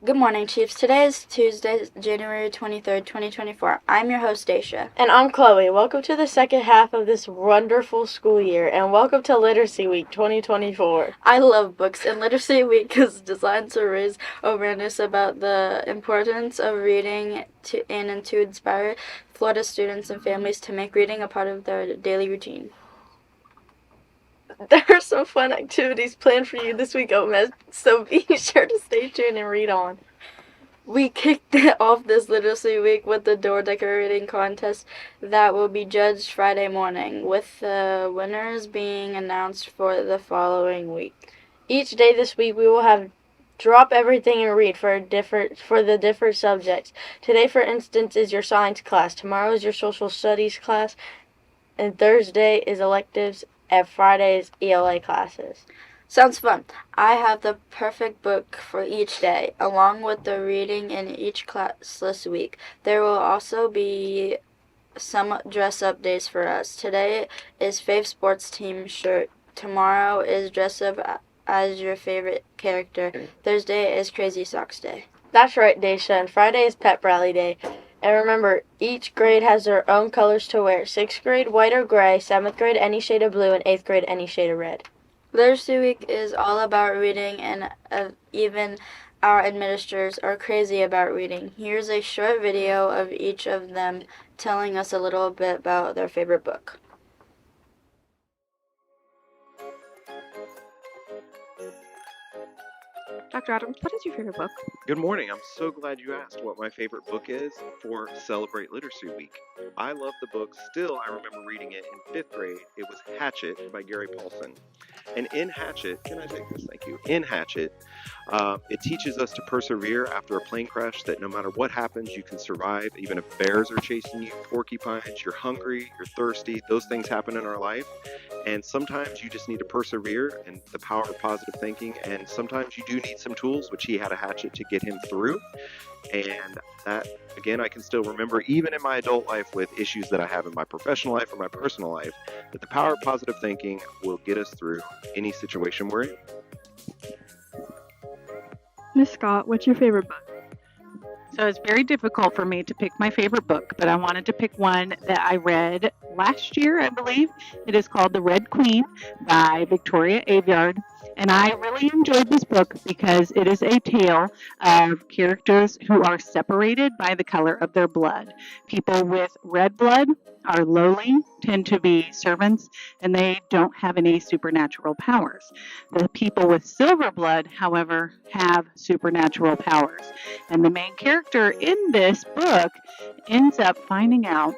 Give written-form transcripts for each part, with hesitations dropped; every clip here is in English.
Good morning, Chiefs. Today is Tuesday, January 23rd, 2024. I'm your host, Daisha. And I'm Chloe. Welcome to the second half of this wonderful school year, and welcome to Literacy Week 2024. I love books, and Literacy Week is designed to raise awareness about the importance of reading and to inspire Florida students and families to make reading a part of their daily routine. There are some fun activities planned for you this week, OMS, so be sure to stay tuned and read on. We kicked off this Literacy Week with the door decorating contest that will be judged Friday morning, with the winners being announced for the following week. Each day this week we will have drop everything and read for the different subjects. Today, for instance, is your science class. Tomorrow is your social studies class, and Thursday is electives, and Friday is ELA classes. Sounds fun. I have the perfect book for each day, along with the reading in each class this week. There will also be some dress-up days for us. Today is Fave Sports Team shirt. Tomorrow is dress up as your favorite character. Thursday is Crazy Socks Day. That's right, Daisha, and Friday is Pep Rally Day. And remember, each grade has their own colors to wear. 6th grade, white or gray. 7th grade, any shade of blue. And 8th grade, any shade of red. Literacy Week is all about reading, and even our administrators are crazy about reading. Here's a short video of each of them telling us a little bit about their favorite book. Dr. Adams, what is your favorite book? Good morning. I'm so glad you asked what my favorite book is for Celebrate Literacy Week. I love the book. Still, I remember reading it in 5th grade. It was Hatchet by Gary Paulson. And in Hatchet, can I take this? Thank you. In Hatchet, it teaches us to persevere after a plane crash, that no matter what happens, you can survive. Even if bears are chasing you, porcupines, you're hungry, you're thirsty, those things happen in our life. And sometimes you just need to persevere, and the power of positive thinking. And sometimes you do need some tools, which he had a hatchet to get him through. And that, again, I can still remember, even in my adult life with issues that I have in my professional life or my personal life, that the power of positive thinking will get us through any situation we're in. Miss Scott, what's your favorite book? So it's very difficult for me to pick my favorite book, but I wanted to pick one that I read last year, I believe. It is called The Red Queen by Victoria Aveyard. And I really enjoyed this book because it is a tale of characters who are separated by the color of their blood. People with red blood are lowly, tend to be servants, and they don't have any supernatural powers. The people with silver blood, however, have supernatural powers. And the main character in this book ends up finding out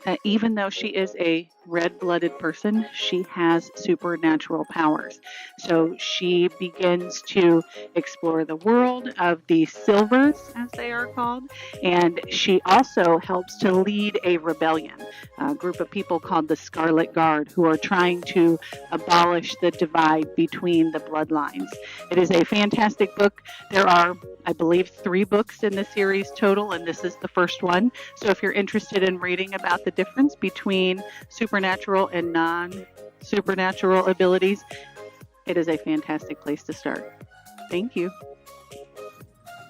that even though she is a red-blooded person, she has supernatural powers. So she begins to explore the world of the silvers, as they are called, and she also helps to lead a rebellion, a group of people called the Scarlet Guard, who are trying to abolish the divide between the bloodlines. It is a fantastic book. There are, I believe, 3 books in the series total, and this is the first one. So if you're interested in reading about the difference between supernatural and non-supernatural abilities, it is a fantastic place to start. Thank you.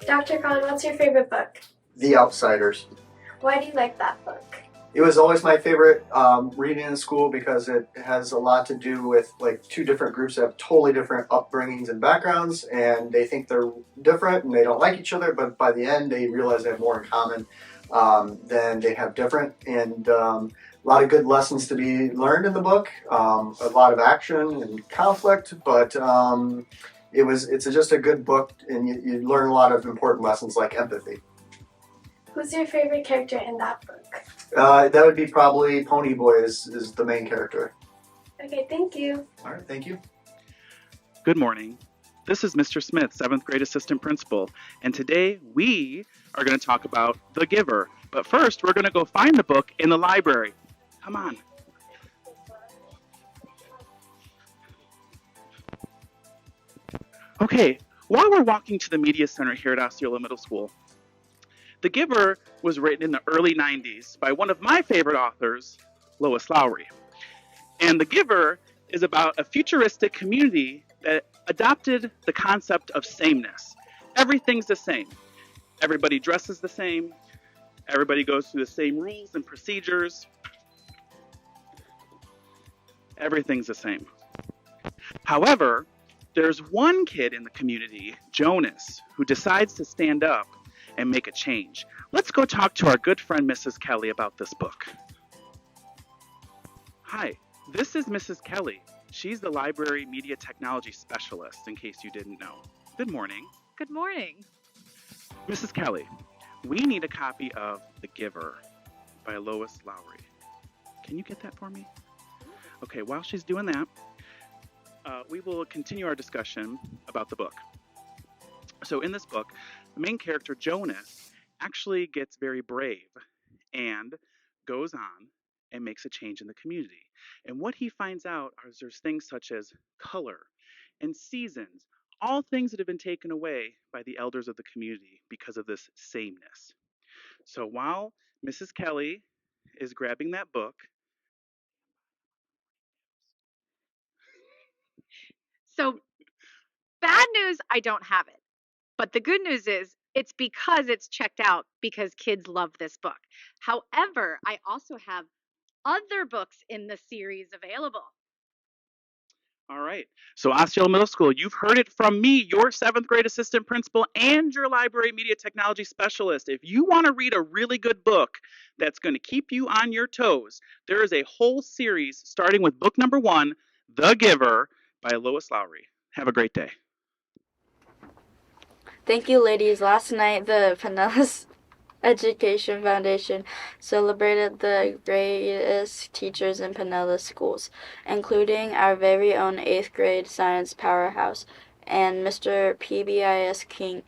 Dr. Collin, what's your favorite book? The Outsiders. Why do you like that book? It was always my favorite reading in school because it has a lot to do with like 2 different groups that have totally different upbringings and backgrounds, and they think they're different and they don't like each other, but by the end they realize they have more in common than they have different. And a lot of good lessons to be learned in the book, a lot of action and conflict, but it's just a good book, and you learn a lot of important lessons like empathy. Who's your favorite character in that book? That would be probably Ponyboy is the main character. Okay, thank you. All right, thank you. Good morning. This is Mr. Smith, 7th grade assistant principal, and today we are going to talk about The Giver. But first, we're going to go find the book in the library. Come on. Okay, while we're walking to the media center here at Osceola Middle School, The Giver was written in the early 90s by one of my favorite authors, Lois Lowry. And The Giver is about a futuristic community that adopted the concept of sameness. everything's the same. Everybody dresses the same. Everybody goes through the same rules and procedures. Everything's the same. However, there's one kid in the community, Jonas, who decides to stand up and make a change. Let's go talk to our good friend Mrs. Kelly about this book. Hi, this is Mrs. Kelly. She's the library media technology specialist, in case you didn't know. Good morning. Good morning. Mrs. Kelly, we need a copy of The Giver by Lois Lowry. Can you get that for me? Okay, while she's doing that, we will continue our discussion about the book. So in this book, the main character, Jonas, actually gets very brave and goes on and makes a change in the community. And what he finds out is there's things such as color and seasons, all things that have been taken away by the elders of the community because of this sameness. So while Mrs. Kelly is grabbing that book, So, bad news, I don't have it. But the good news is it's because it's checked out because kids love this book. However, I also have other books in the series available. all right. So Osceola Middle School, you've heard it from me, your 7th grade assistant principal and your library media technology specialist. If you want to read a really good book that's going to keep you on your toes, there is a whole series starting with book number 1, The Giver by Lois Lowry. Have a great day. Thank you, ladies. Last night, the Pinellas Education Foundation celebrated the greatest teachers in Pinellas schools, including our very own 8th grade science powerhouse and Mr. PBIS King,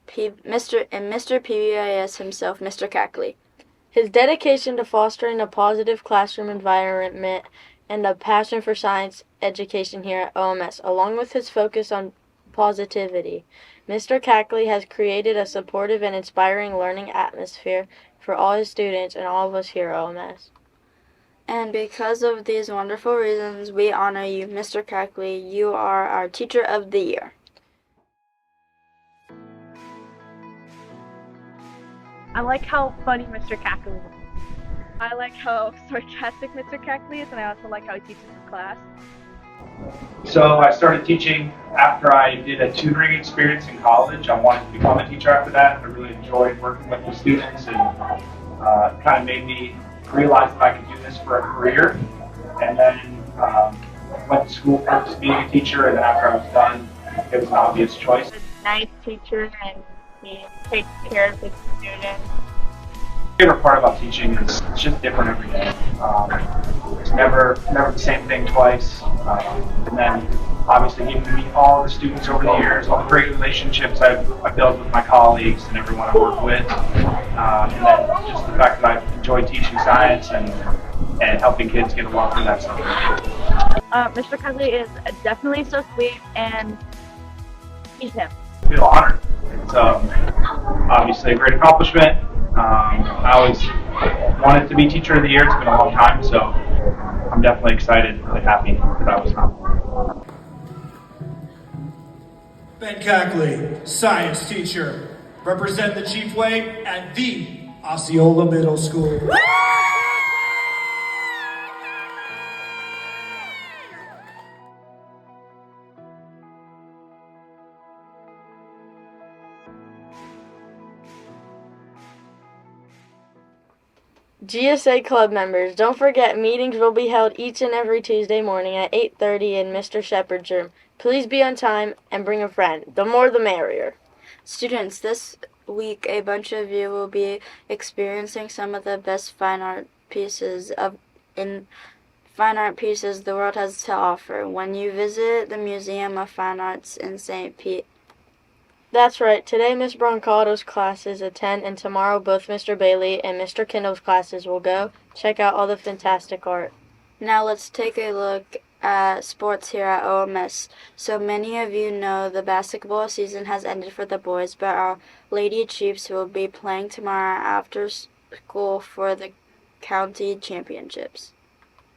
Mr. PBIS himself, Mr. Cackley. His dedication to fostering a positive classroom environment and a passion for science education here at OMS, along with his focus on positivity, Mr. Cackley has created a supportive and inspiring learning atmosphere for all his students and all of us here at OMS. And because of these wonderful reasons, we honor you, Mr. Cackley. You are our Teacher of the Year. I like how funny Mr. Cackley is. I like how sarcastic Mr. Cackley is, and I also like how he teaches his class. So I started teaching after I did a tutoring experience in college. I wanted to become a teacher after that. I really enjoyed working with the students and kind of made me realize that I could do this for a career. And then went to school for just being a teacher, and then after I was done, it was an obvious choice. He's a nice teacher, and he takes care of his students. My favorite part about teaching is it's just different every day. It's never the same thing twice. And then obviously getting to meet all the students over the years, all the great relationships I built with my colleagues and everyone I work with. And then just the fact that I enjoy teaching science and helping kids get along through that stuff. Mr. Cackley is definitely so sweet, and he's him. I feel honored. It's obviously a great accomplishment. I always wanted to be Teacher of the Year. It's been a long time, so I'm definitely excited and really happy that I was nominated. Ben Cackley, science teacher. Represent the Chiefway at the Osceola Middle School. GSA Club members, don't forget meetings will be held each and every Tuesday morning at 8:30 in Mr. Shepard's room. Please be on time and bring a friend. The more the merrier. Students, this week a bunch of you will be experiencing some of the best fine art pieces the world has to offer when you visit the Museum of Fine Arts in St. Pete. That's right. Today Miss Brancado's classes attend, and tomorrow both Mr. Bailey and Mr. Kendall's classes will go check out all the fantastic art. Now let's take a look at sports here at OMS. So many of you know the basketball season has ended for the boys, but our Lady Chiefs will be playing tomorrow after school for the county championships.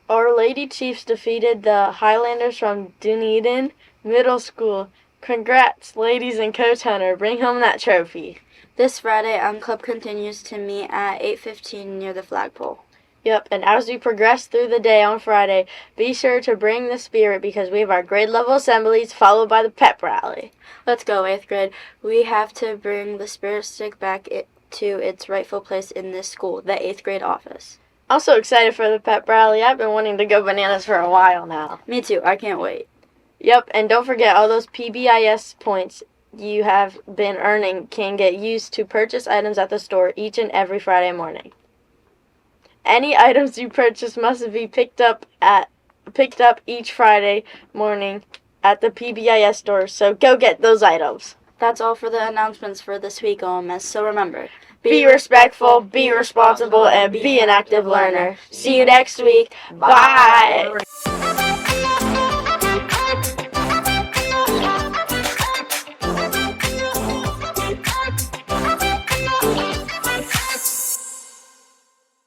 Our Lady Chiefs defeated the Highlanders from Dunedin Middle School. Congrats, ladies and Coach Hunter. Bring home that trophy. This Friday, Club continues to meet at 8:15 near the flagpole. Yep, and as we progress through the day on Friday, be sure to bring the spirit because we have our grade level assemblies followed by the pep rally. Let's go, 8th grade. We have to bring the spirit stick back to its rightful place in this school, the 8th grade office. I'm so excited for the pep rally. I've been wanting to go bananas for a while now. Me too. I can't wait. Yep, and don't forget all those PBIS points you have been earning can get used to purchase items at the store each and every Friday morning. Any items you purchase must be picked up each Friday morning at the PBIS store, so go get those items. That's all for the announcements for this week, OMS. So remember, Be respectful, be responsible, and be an active learner. See you next week. Bye!